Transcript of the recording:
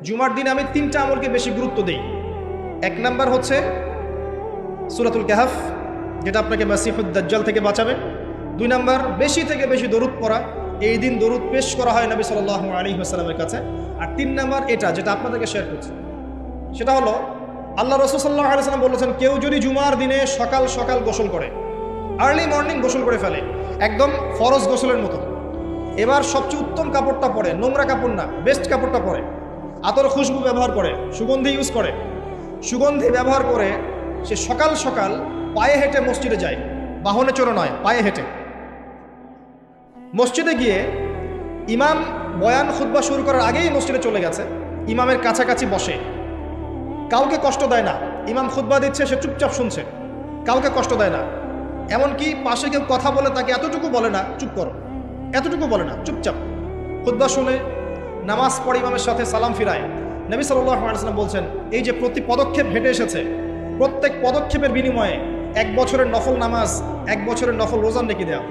জুমার দিনে আমি 3টা আমলকে বেশি গুরুত্ব দিই। 1 নাম্বার হচ্ছে সূরাতুল কাহফ, যেটা আপনাকে মাসিহুদ দাজ্জাল থেকে বাঁচাবে। 2 নাম্বার বেশি থেকে বেশি দরুদ পড়া, এই দিন দরুদ পেশ করা হয় নবী সাল্লাল্লাহু আলাইহি ওয়াসাল্লামের কাছে। আর 3 নাম্বার এটা যেটা আপনাদেরকে শেয়ার করছি, সেটা হলো আল্লাহ রাসূল সাল্লাল্লাহু আলাইহি ওয়াসাল্লাম বলেছেন, কেউ যদি জুমার দিনে সকাল সকাল গোসল করে, আর্লি মর্নিং গোসল করে ফেলে, একদম ফরজ গোসলের মতো, এবার সবচেয়ে উত্তম কাপড়টা পরে, নোংরা কাপড় না, বেস্ট কাপড়টা পরে, আতর খুশবু ব্যবহার করে, সুগন্ধি ইউজ করে, সুগন্ধি ব্যবহার করে সে সকাল সকাল পায়ে হেঁটে মসজিদে যায়, বাহনে চড়ে নয়, পায়ে হেঁটে মসজিদে গিয়ে ইমাম বয়ান খুতবা শুরু করার আগেই মসজিদে চলে গেছে, ইমামের কাছাকাছি বসে, কাউকে কষ্ট দেয় না, ইমাম খুতবা দিচ্ছে সে চুপচাপ শুনছে, কাউকে কষ্ট দেয় না, এমনকি পাশে কেউ কথা বলে তাকে এতটুকু বলে না চুপ করো, এতটুকু বলে না, চুপচাপ খুতবা শুনে নামাজ পড়ে ইমামের সাথে সালাম ফিরায়। নবী সাল্লাল্লাহু আলাইহি ওয়াসাল্লাম বলছেন, এই যে প্রতি পদক্ষেপ হেঁটে এসেছে, প্রত্যেক পদক্ষেপের বিনিময়ে 1 বছরের নফল নামাজ, 1 বছরের নফল রোজা নেকি দেওয়া।